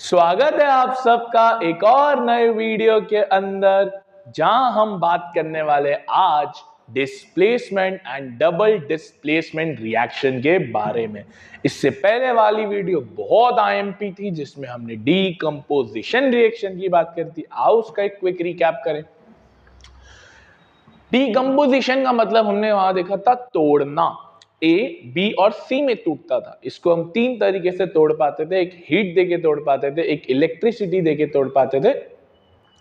स्वागत है आप सबका एक और नए वीडियो के अंदर, जहां हम बात करने वाले आज displacement and double displacement reaction के बारे में। इससे पहले वाली वीडियो बहुत आईएमपी थी जिसमें हमने डीकंपोजिशन रिएक्शन की बात करी थी। आओ उसका एक क्विक रिकैप करें। डीकंपोजिशन का मतलब हमने वहां देखा था तोड़ना, ए, बी और सी में टूटता था। इसको हम तीन तरीके से तोड़ पाते थे, एक हीट देके तोड़ पाते थे, एक इलेक्ट्रिसिटी देके तोड़ पाते थे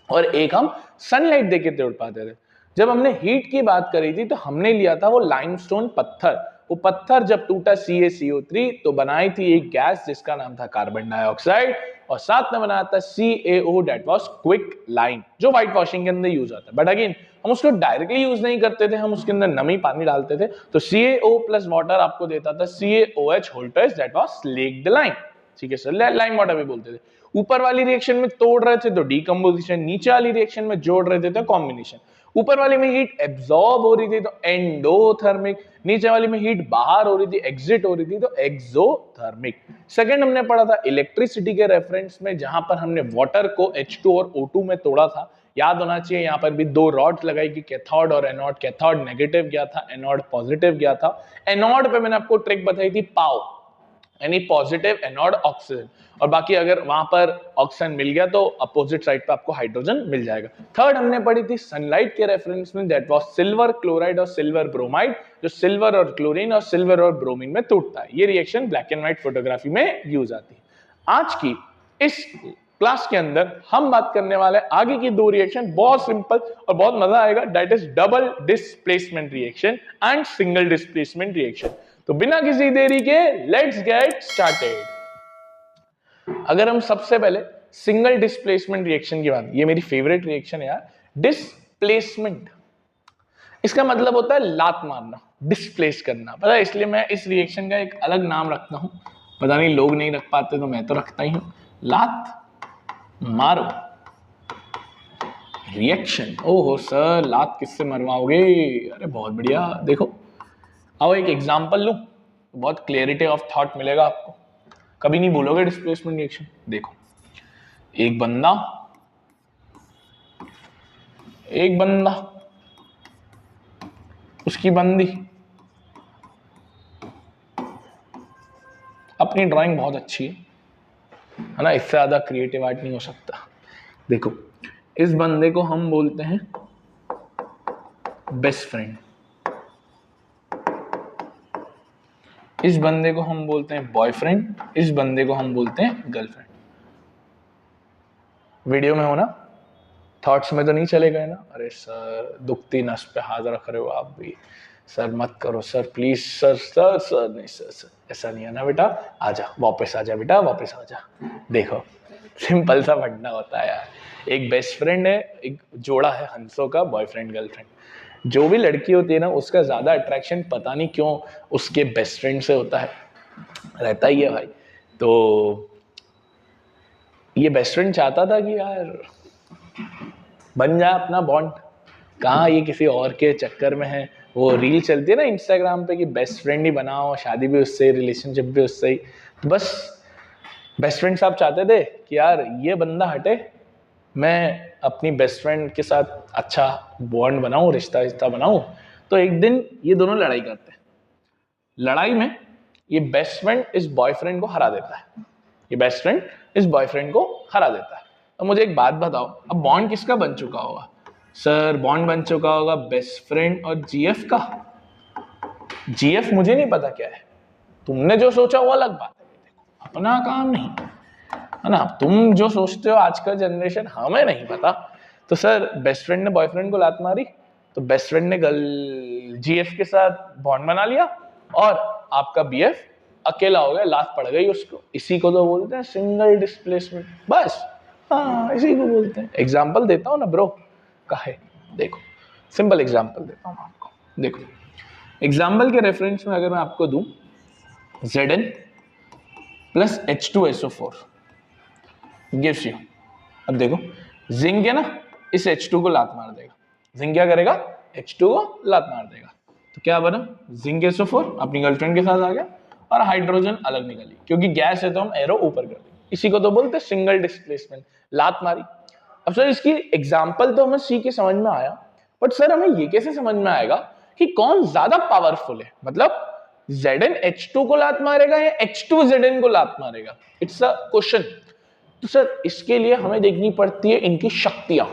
और एक हम सनलाइट देके तोड़ पाते थे। जब हमने हीट की बात करी थी तो हमने लिया था वो लाइमस्टोन पत्थर। वो पत्थर जब टूटा CaCO3 तो बनाई थी एक गैस जिसका नाम था कार्बन डाइऑक्साइड और साथ में बनाया था CaO, that was quick lime, जो व्हाइट वॉशिंग के अंदर यूज आता है। बट अगेन हम उसको डायरेक्टली यूज नहीं करते थे, हम उसके अंदर नमी पानी डालते थे। तो CaO प्लस वाटर आपको देता था CaOH whole twice, that was slaked lime. ठीक है सर, लाइम वाटर भी बोलते थे। ऊपर वाली रिएक्शन में तोड़ रहे थे तो डीकंपोजिशन, नीचे वाली रिएक्शन में जोड़ रहे थे तो कॉम्बिनेशन। ऊपर वाली में हीट एब्सॉर्ब हो रही थी तो एंडोथर्मिक, नीचे वाली में हीट बाहर हो रही थी, एग्जिट हो रही थी तो एक्सोथर्मिक। सेकंड हमने पढ़ा था इलेक्ट्रिसिटी के रेफरेंस में, जहां पर हमने वाटर को H2 और O2 में तोड़ा था। याद होना चाहिए यहाँ पर भी दो रॉड्स लगाई कि कैथोड और एनोड। कैथोड नेगेटिव गया था, एनोड पॉजिटिव गया था। एनोड पे मैंने आपको ट्रिक बताई थी पाव, यानी पॉजिटिव एनोड ऑक्सीजन, और बाकी अगर वहां पर ऑक्सीजन मिल गया तो अपोजिट साइड पे आपको हाइड्रोजन मिल जाएगा। थर्ड हमने पढ़ी थी सनलाइट के रेफरेंस में, दैट वाज सिल्वर क्लोराइड और सिल्वर ब्रोमाइड, जो सिल्वर और क्लोरीन और सिल्वर और ब्रोमीन में टूटता है। ये reaction black and white photography में यूज आती है। आज की इस क्लास के अंदर हम बात करने वाले आगे की दो रिएक्शन, बहुत सिंपल और बहुत मजा आएगा, that is double displacement reaction and single displacement reaction. तो बिना किसी देरी के लेट्स गेट स्टार्टेड। अगर हम सबसे पहले सिंगल डिस्प्लेसमेंट रिएक्शन की बात, ये मेरी फेवरेट रिएक्शन है यार, डिस्प्लेसमेंट। इसका मतलब होता है लात मारना, डिस्प्लेस करना, पता है। इसलिए मैं इस रिएक्शन का एक अलग नाम रखता हूं, पता नहीं लोग नहीं रख पाते तो मैं तो रखता ही हूं, लात मारो रिएक्शन। ओहो सर, लात किससे मरवाओगे? अरे बहुत बढ़िया। देखो आओ एक एग्जांपल लूं, बहुत क्लियरिटी ऑफ थॉट मिलेगा आपको, कभी नहीं भूलोगे डिस्प्लेसमेंट रिएक्शन। देखो एक बंदा उसकी बंदी, अपनी ड्राइंग बहुत अच्छी है ना, इससे ज्यादा क्रिएटिव आर्ट नहीं हो सकता। देखो इस बंदे को हम बोलते हैं बेस्ट फ्रेंड, इस बंदे को हम बोलते हैं बॉयफ्रेंड, इस बंदे को हम बोलते हैं गर्लफ्रेंड। वीडियो में हो ना, थॉट्स में तो नहीं चले गए ना? अरे सर दुखती नस पे हाथ रख रहे हो आप भी, सर मत करो sir please, sir sir sir नहीं सर ऐसा नहीं है ना बेटा, आजा वापस आजा बेटा, वापस आजा। देखो सिंपल सा पढ़ना होता है यार। एक बेस्ट फ्रेंड है, एक जोड़ा है हंसों का, बॉयफ्रेंड गर्लफ्रेंड। जो भी लड़की होती है ना, उसका ज्यादा अट्रैक्शन पता नहीं क्यों उसके बेस्ट फ्रेंड से होता है, रहता ही है भाई। तो ये बेस्ट फ्रेंड चाहता था कि यार बन जाए अपना बॉन्ड, कहाँ ये किसी और के चक्कर में है। वो रील चलती है ना इंस्टाग्राम पे कि बेस्ट फ्रेंड ही बनाओ, शादी भी उससे, रिलेशनशिप भी उससे ही। तो बस बेस्ट फ्रेंड साहब चाहते थे कि यार ये बंदा हटे, मैं अपनी बेस्ट फ्रेंड के साथ अच्छा बॉन्ड बनाऊं, रिश्ता बनाऊं। तो एक दिन ये दोनों लड़ाई करते हैं। लड़ाई में ये बेस्ट फ्रेंड इस बॉयफ्रेंड को हरा देता है, ये बेस्ट फ्रेंड इस बॉयफ्रेंड को हरा देता है। तो मुझे एक बात बताओ, अब बॉन्ड किसका बन चुका होगा? सर बॉन्ड बन चुका होगा बेस्ट फ्रेंड और GF का। GF मुझे नहीं पता क्या है, तुमने जो सोचा वो अलग बात है, अपना काम नहीं है ना। तुम जो सोचते हो आजकल जनरेशन, हमें नहीं पता। तो सर बेस्ट फ्रेंड ने बॉयफ्रेंड को लात मारी तो बेस्ट फ्रेंड ने GF के साथ बॉन्ड बना लिया और आपका BF अकेला हो गया, लात पड़ गई उसको। इसी को तो बोलते हैं सिंगल डिस्प्लेसमेंट, बस। हाँ इसी को बोलते हैं। एग्जाम्पल देता हूँ ना ब्रो, काहे, देखो सिंपल एग्जाम्पल देता हूँ आपको। देखो एग्जाम्पल के रेफरेंस में अगर मैं आपको दूं Zn plus H2SO4 gives you, अब देखो जिंक है ना, इस H2 को लात मार देगा, जिंक क्या करेगा? H2 को लात मार देगा। तो क्या बना? जिंक SO4 अपनी गर्लफ्रेंड के साथ आ गया और हाइड्रोजन अलग निकली, क्योंकि गैस है तो हम एरो ऊपर कर देंगे। इसी को तो बोलते हैं सिंगल डिस्प्लेसमेंट, लात मारी। अब सर इसकी एग्जांपल तो हमें सी के समझ में आया, बट सर हमें ये कैसे समझ में आएगा कि कौन ज्यादा पावरफुल है, मतलब Zn H2 को लात मारेगा या H2 Zn को लात मारेगा, इट्स अ क्वेश्चन। तो सर इसके लिए हमें देखनी पड़ती है इनकी शक्तियां,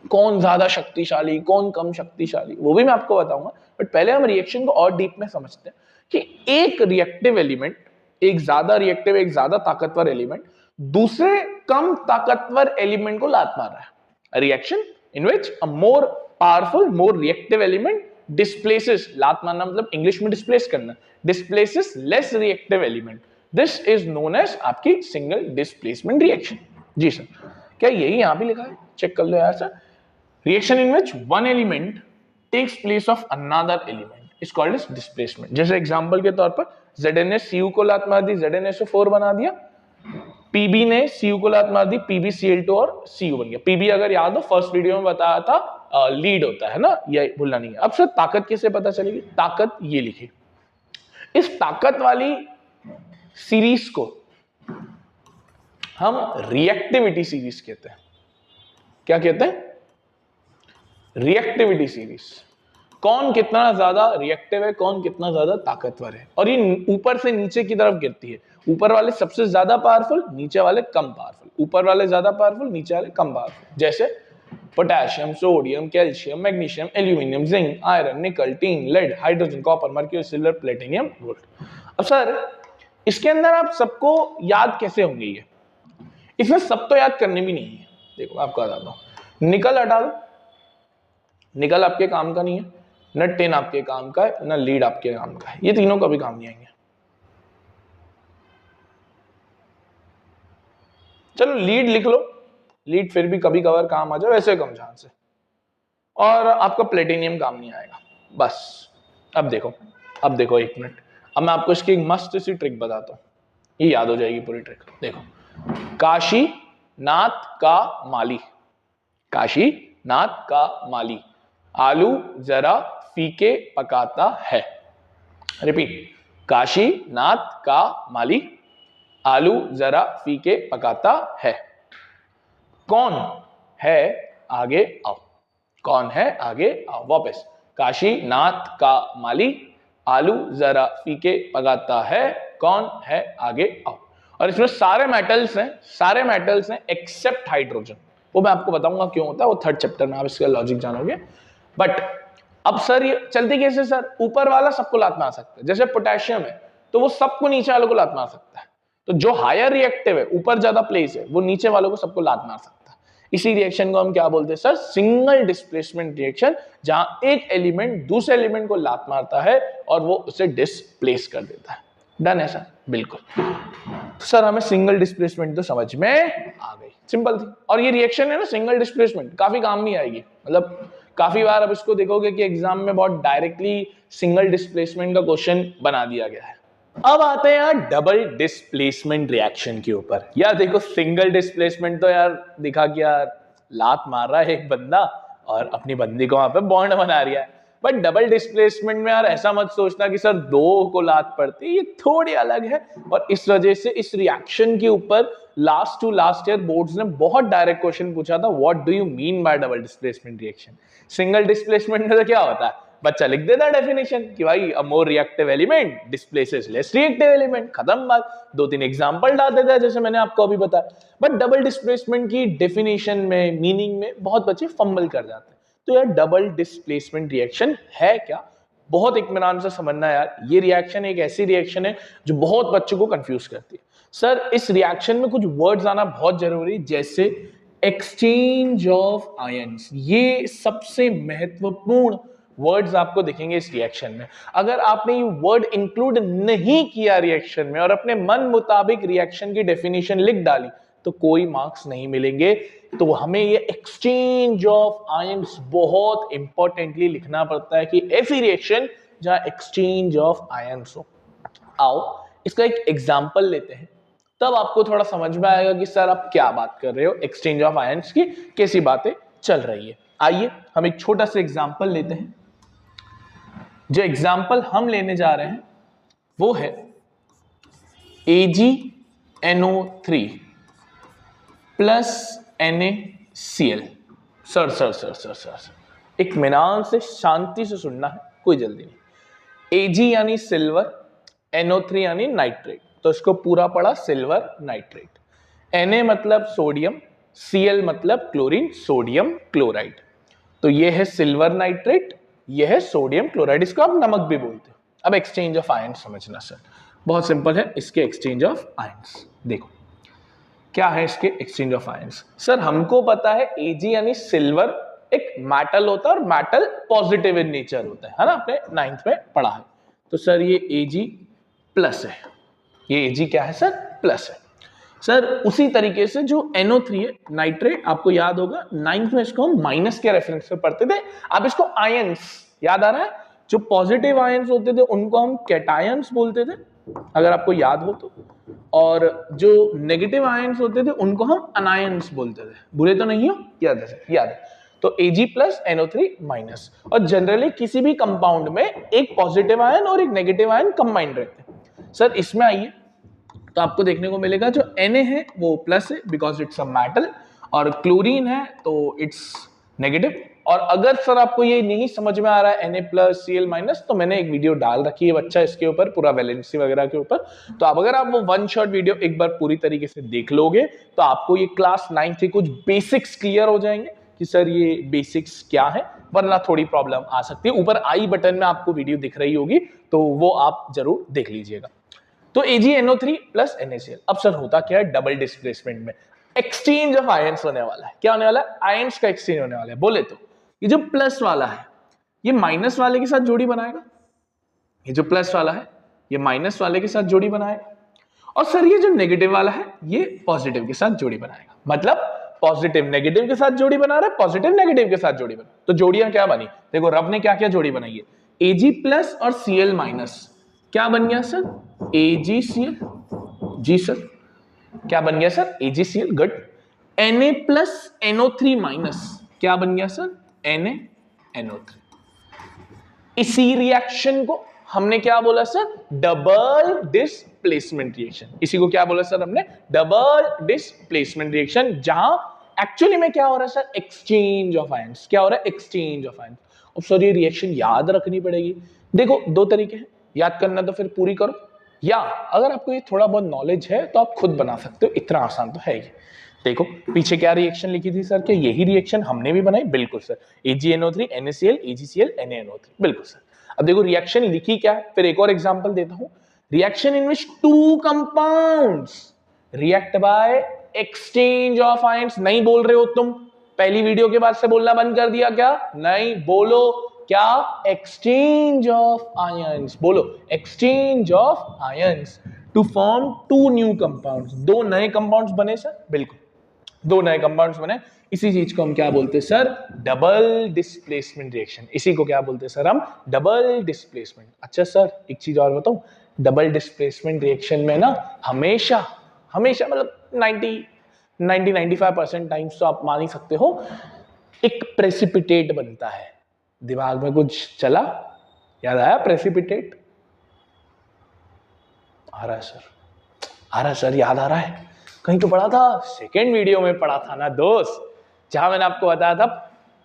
कौन ज्यादा शक्तिशाली कौन कम शक्तिशाली, वो भी मैं आपको बताऊंगा। बट पहले हम रिएक्शन को और डीप में समझते हैं कि एक रिएक्टिव एलिमेंट, एक ज्यादा रिएक्टिव एक ज्यादा ताकतवर एलिमेंट दूसरे कम ताकतवर एलिमेंट को लात मार रहा है। Reaction in which a more powerful more reactive element displaces, लात मारना मतलब इंग्लिश में डिस्प्लेस करना, displaces less reactive element, this is known as आपकी सिंगल डिस्प्लेसमेंट रिएक्शन। जी सर, क्या यही यहां भी लिखा है, चेक कर लो यार sir. Reaction in which one element takes place of another element is called as displacement. जैसे एग्जांपल के तौर पर ZnHCu को लात मार दी, ZnSO4 बना दिया, Pb ने Cu को लात मार दी, PbCl2 और Cu बन गया। Pb अगर याद हो फर्स्ट वीडियो में बताया था लीड होता है ना, ये भूलना नहीं है। अब सर ताकत कैसे पता चलेगी, ताकत ये लिखी, इस ताकत वाली सीरीज को हम रिएक्टिविटी सीरीज कहते हैं। क्या कहते हैं, रिएक्टिविटी सीरीज। कौन कितना ज्यादा रिएक्टिव है, कौन कितना ज्यादा ताकतवर है, और ये ऊपर से नीचे की तरफ गिरती है। ऊपर वाले सबसे ज्यादा पावरफुल, नीचे वाले कम पावरफुल, ऊपर वाले ज्यादा पावरफुल, नीचे वाले कम पावरफुल। जैसे potassium, sodium, calcium, magnesium, aluminium, zinc, iron, nickel, tin, lead, hydrogen, copper, mercury, silver, platinum, gold. अब सर इसके अंदर आप सबको याद कैसे होंगे, ये इसमें सब तो याद करने भी नहीं है। देखो मैं आपको बताता हूं, निकल हटा दो, निकल आपके काम का नहीं है, न टिन आपके काम का है, न लीड आपके काम का है, ये तीनों कभी काम नहीं आएंगे। चलो लीड लिख लो, लीड फिर भी कभी कभार काम आ जाए, वैसे कम चांस है। और आपका प्लेटिनियम काम नहीं आएगा। बस अब देखो एक मिनट, अब मैं आपको इसकी एक मस्त सी ट्रिक बताता हूं, ये याद हो जाएगी पूरी ट्रिक। देखो, काशी नाथ का माली, काशी नाथ का माली आलू जरा फीके पकाता है। रिपीट, काशी नाथ का माली आलू जरा फीके पकाता है। कौन है आगे आओ, कौन है आगे आओ। वापस, काशी नाथ का माली आलू जरा फीके पकाता है, कौन है आगे आओ। और इसमें सारे मेटल्स हैं एक्सेप्ट हाइड्रोजन, वो मैं आपको बताऊंगा क्यों होता है, वो थर्ड चैप्टर में आप इसका लॉजिक जानोगे। बट अब सर ये चलती कैसे, सर ऊपर वाला सबको लात मार सकता है, जैसे पोटेशियम है तो वो सबको नीचे वालों को लात मार सकता है, तो जो हायर रिएक्टिव है ऊपर ज्यादा प्लेस है वो नीचे वालों को सबको लात मार सकता है। इसी रिएक्शन को हम क्या बोलते हैं सर, सिंगल डिस्प्लेसमेंट रिएक्शन, जहां एक एलिमेंट दूसरे एलिमेंट को लात मारता है और वो उसे डिस्प्लेस कर देता है। डन है सर, बिल्कुल। तो सर हमें सिंगल डिस्प्लेसमेंट तो समझ में आ गई, सिंपल थी। और ये रिएक्शन है ना सिंगल डिस्प्लेसमेंट, काफी काम भी आएगी, मतलब काफी बार अब इसको देखोगे कि एग्जाम में बहुत डायरेक्टली सिंगल डिस्प्लेसमेंट का क्वेश्चन बना दिया गया है। अब आते हैं यार डबल डिस्प्लेसमेंट रिएक्शन के ऊपर। यार देखो, सिंगल डिस्प्लेसमेंट तो यार दिखा कि यार लात मार रहा है एक बंदा और अपनी बंदी को वहां पे बॉन्ड बना रहा है, बट डबल डिस्प्लेसमेंट में यार ऐसा मत सोचना कि सर दो को लात पड़ती है, ये थोड़ी अलग है। और इस वजह से इस रिएक्शन के ऊपर लास्ट ईयर बोर्ड्स ने बहुत डायरेक्ट क्वेश्चन पूछा था, what do you mean by double displacement reaction. Single displacement में तो क्या होता है, बच्चा लिख देता है डेफिनेशन कि भाई a more reactive element displaces less reactive element, खत्म बात। दो तीन एग्जांपल डाल देता है जैसे मैंने आपको अभी बताया। बट डबल डिस्प्लेसमेंट की डेफिनेशन में, मीनिंग में बहुत बच्चे फंबल कर जाते हैं। तो यार डबल डिस्प्लेसमेंट रिएक्शन है क्या, बहुत इत्मीनान से समझना यार। ये रिएक्शन एक ऐसी रिएक्शन है जो बहुत बच्चों को कंफ्यूज करती है। सर इस रिएक्शन में कुछ वर्ड्स आना बहुत जरूरी, जैसे एक्सचेंज ऑफ आयंस, ये सबसे महत्वपूर्ण वर्ड्स आपको दिखेंगे इस रिएक्शन में। अगर आपने ये वर्ड इंक्लूड नहीं किया रिएक्शन में और अपने मन मुताबिक रिएक्शन की डेफिनेशन लिख डाली तो कोई मार्क्स नहीं मिलेंगे। तो हमें ये एक्सचेंज ऑफ आयंस बहुत इंपॉर्टेंटली लिखना पड़ता है कि ऐसी रिएक्शन जहां एक्सचेंज ऑफ आयंस हो। आओ इसका एक एग्जांपल लेते हैं, तब आपको थोड़ा समझ में आएगा कि सर आप क्या बात कर रहे हो, एक्सचेंज ऑफ आयंस की कैसी बातें चल रही है। आइए हम एक छोटा सा एग्जांपल लेते हैं। जो एग्जाम्पल हम लेने जा रहे हैं वो है AgNO3 plus NaCl। Sir sir sir sir sir sir एक मिनान से शांति से सुनना है, कोई जल्दी नहीं। Ag यानी सिल्वर, NO3 यानी नाइट्रेट, तो इसको पूरा पड़ा सिल्वर नाइट्रेट। Na मतलब सोडियम, Cl मतलब क्लोरीन, सोडियम क्लोराइड। तो ये है सिल्वर नाइट्रेट, ये है सोडियम क्लोराइड, इसको आप नमक भी बोलते हो। अब एक्सचेंज ऑफ आयन समझना सर, बहुत सिंपल है इसके एक्सचेंज ऑफ आयंस। देखो क्या है इसके एक्सचेंज ऑफ आयंस। सर हमको पता है Ag यानी सिल्वर एक मेटल होता है और मेटल पॉजिटिव इन नेचर होता है ना, आपने 9th में पढ़ा है। तो सर ये Ag प्लस है, ये Ag क्या है सर, प्लस है। सर उसी तरीके से जो NO3 है नाइट्रेट, आपको याद होगा 9th में इसको हम माइनस के रेफरेंस से पढ़ते थे। आप इसको आयंस याद आ रहा है, जो पॉजिटिव आयंस होते थे उनको हम कैटायंस बोलते थे, अगर आपको याद हो तो, और जो नेगेटिव आयंस होते थे उनको हम अनायंस बोलते थे। बुरे तो नहीं हो, याद है, याद है। तो Ag प्लस NO3 माइनस, और जनरली किसी भी कंपाउंड में एक पॉजिटिव आयन और एक नेगेटिव आयन कंबाइंड रहते हैं। सर इसमें आइए तो आपको देखने को मिलेगा जो Na है वो प्लस है बिकॉज इट्स अ मेटल, और क्लोरीन है तो इट्स नेगेटिव। और अगर सर आपको ये नहीं समझ में आ रहा है Na प्लस Cl माइनस, तो मैंने एक वीडियो डाल रखी है बच्चा इसके ऊपर, पूरा वैलेंसी वगैरह के ऊपर। तो आप अगर आप वो वन शॉट वीडियो एक बार पूरी तरीके से देख लोगे तो आपको ये क्लास 9 के कुछ बेसिक्स क्लियर हो जाएंगे कि सर ये बेसिक्स क्या है, वरना थोड़ी प्रॉब्लम आ सकती है। ऊपर आई बटन में आपको वीडियो दिख रही होगी, तो वो आप जरूर देख लीजिएगा। तो AgNO3 प्लस NaCl। अब सर होता क्या है, डबल डिस्प्लेसमेंट में एक्सचेंज ऑफ आयंस होने वाला है। क्या होने वाला है, आयंस का एक्सचेंज होने वाला है। बोले तो ये जो प्लस वाला है ये माइनस वाले के साथ जोड़ी बनाएगा, ये जो प्लस वाला है ये माइनस वाले के साथ जोड़ी बनाएगा, और सर ये जो नेगेटिव वाला है ये पॉजिटिव के साथ जोड़ी बनाएगा। मतलब पॉजिटिव नेगेटिव के साथ जोड़ी बना रहा है, पॉजिटिव नेगेटिव के साथ जोड़ी बना। तो जोड़ियां क्या बनी, देखो रब ने क्या क्या जोड़ी बनाई है, Ag प्लस और Cl माइनस, क्या बन गया सर, AgCl। जी सर क्या बन गया sir, AgCl, good. Na plus NO3 minus, क्या बन गया सर, NaNO3। इसी रिएक्शन को हमने क्या बोला सर, डबल डिस्प्लेसमेंट रिएक्शन। इसी को क्या बोला सर हमने, डबल डिस्प्लेसमेंट रिएक्शन, जहां एक्चुअली में क्या हो रहा है सर, एक्सचेंज ऑफ आयंस। क्या हो रहा है, एक्सचेंज ऑफ आयंस। अब सर ये रिएक्शन याद रखनी पड़ेगी। देखो दो तरीके हैं, याद करना तो फिर पूरी करो, या अगर आपको ये थोड़ा बहुत नॉलेज है तो आप खुद बना सकते हो, इतना आसान तो है ये। देखो पीछे क्या रिएक्शन लिखी थी सर, क्या यही रिएक्शन हमने भी बनाई, बिल्कुल sir, AgNO3 NaCl AgCl NaNO3, बिल्कुल सर। अब देखो रिएक्शन लिखी क्या है, फिर एक और एग्जांपल देता हूं। Reaction in which two compounds react by exchange of ions. नहीं बोल रहे हो तुम, पहली वीडियो के बाद से बोलना बंद कर दिया क्या, नहीं बोलो, क्या, एक्सचेंज ऑफ आयंस, बोलो exchange of ions to form two new compounds. दो नए कंपाउंड्स बने सर, बिल्कुल दो नए कंपाउंड्स बने। इसी चीज को हम क्या बोलते हैं सर, डबल डिस्प्लेसमेंट रिएक्शन। इसी को क्या बोलते हैं सर हम, डबल डिस्प्लेसमेंट। अच्छा सर एक चीज और बताऊं, डबल डिस्प्लेसमेंट रिएक्शन में ना हमेशा हमेशा मतलब 90-95% टाइम्स तो आप मान ही सकते हो एक प्रेसिपिटेट बनता है। दिमाग में कुछ चला, याद आया, प्रेसिपिटेट आ रहा है सर, आ रहा है सर, याद आ रहा है, कहीं तो पढ़ा था, सेकेंड वीडियो में पढ़ा था ना दोस्त, जहां मैंने आपको बताया था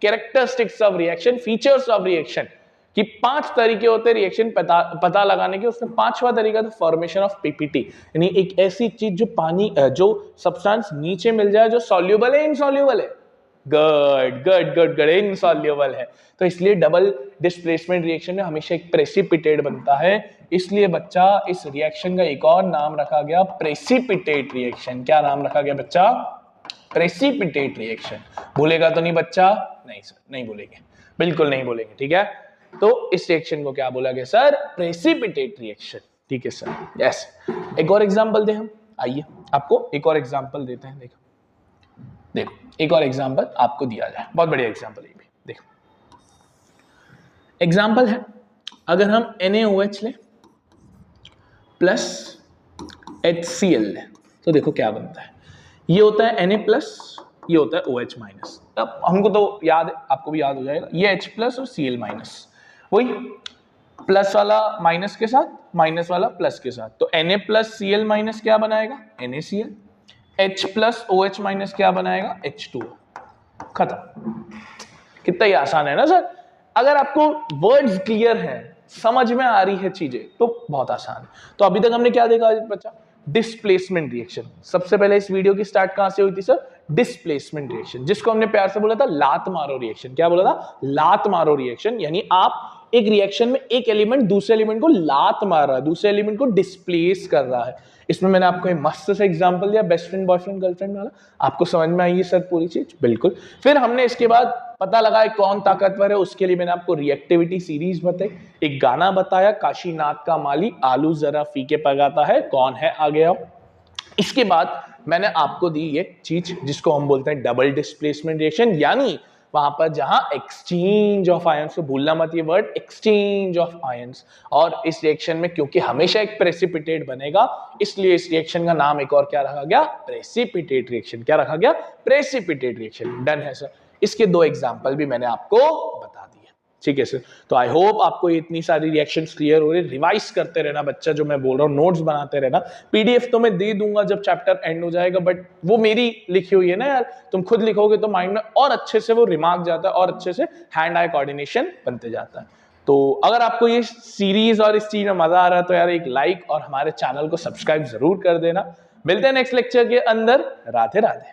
characteristics of reaction, features of reaction, कि 5 तरीके होते हैं रिएक्शन पता लगाने के। उसमें 5वां तरीका था फॉर्मेशन ऑफ पीपीटी, यानी एक ऐसी चीज जो पानी जो सब्सटेंस नीचे मिल जाए जो सॉल्युबल है, इनसॉल्युबल है, good good good good, insoluble है। तो इसलिए डबल डिस्प्लेसमेंट रिएक्शन में हमेशा एक प्रेसिपिटेट बनता है, इसलिए बच्चा इस रिएक्शन का एक और नाम रखा गया प्रेसिपिटेट रिएक्शन। क्या नाम रखा गया बच्चा, प्रेसिपिटेट रिएक्शन। भूलेगा तो नहीं बच्चा, नहीं सर नहीं भूलेंगे, बिल्कुल नहीं भूलेंगे, ठीक है। तो इस रिएक्शन को क्या बोला गया सर, प्रेसिपिटेट रिएक्शन, ठीक है सर, यस। एक और एग्जांपल दें हम, आइए आपको एक और एग्जांपल देते हैं। देखो देखो एक और एग्जांपल आपको दिया जाए, बहुत बढ़िया एग्जांपल है भी। देखो एग्जांपल है, अगर हम NaOH लें प्लस HCl लें तो देखो क्या बनता है। ये होता है Na प्लस, ये होता है OH माइनस। अब हमको तो याद है, आपको भी याद हो जाएगा, ये H प्लस और Cl माइनस, वही प्लस वाला माइनस के साथ, माइनस वाला प्लस के साथ। तो Na प्लस Cl माइनस क्या बनाएगा, NaCl। H plus OH minus क्या बनाएगा, H2O, खत्म। कितना ही आसान है ना सर। अगर आपको वर्ड्स क्लियर है, समझ में आ रही है चीजें, तो बहुत आसान है। तो अभी तक हमने क्या देखा बच्चा, डिस्प्लेसमेंट रिएक्शन। सबसे पहले इस वीडियो की स्टार्ट कहां से हुई थी सर, डिस्प्लेसमेंट रिएक्शन, जिसको हमने प्यार से बोला था लात मारो रिएक्शन। क्या बोला था, लात मारो रिएक्शन, यानी आप एक रिएक्शन में एक एलिमेंट दूसरे एलिमेंट को लात मार रहा है, दूसरे एलिमेंट को डिस्प्लेस कर रहा है। इसमें मैंने आपको एक मस्त सा एग्जांपल दिया, बेस्ट फ्रेंड बॉयफ्रेंड गर्लफ्रेंड वाला। आपको समझ में आई सर पूरी चीज, बिल्कुल। फिर हमने इसके बाद पता लगाया कौन ताकतवर है, उसके लिए मैंने आपको रिएक्टिविटी सीरीज बताई, एक गाना बताया, काशीनाथ का माली आलू जरा फीके पकाता है, कौन है आगे आओ। इसके बाद मैंने आपको दी ये चीज जिसको हम बोलते हैं डबल डिस्प्लेसमेंट रिएक्शन, यानी वहां पर जहां एक्सचेंज ऑफ आयंस, तो भूलना मत ये वर्ड, एक्सचेंज ऑफ आयंस। और इस रिएक्शन में क्योंकि हमेशा एक प्रेसिपिटेट बनेगा, इसलिए इस रिएक्शन का नाम एक और क्या रखा गया, प्रेसिपिटेट रिएक्शन। क्या रखा गया, प्रेसिपिटेट रिएक्शन। डन है सर। इसके 2 एग्जांपल भी मैंने आपको बता दिए, ठीक है सर। तो आई होप आपको इतनी सारी रिएक्शंस क्लियर हो रही। रिवाइज करते रहना बच्चा, जो मैं बोल रहा हूँ, नोट्स बनाते रहना। पीडीएफ तो मैं दे दूंगा जब चैप्टर एंड हो जाएगा, बट वो मेरी लिखी हुई है ना यार, तुम खुद लिखोगे तो माइंड में और अच्छे से वो रिमार्क जाता है, और अच्छे से हैंड आई कोऑर्डिनेशन बनते जाता है। तो अगर आपको ये सीरीज और इस चीज में मजा आ रहा है तो यार एक लाइक और हमारे चैनल को सब्सक्राइब जरूर कर देना। मिलते हैं नेक्स्ट लेक्चर के अंदर। राधे राधे।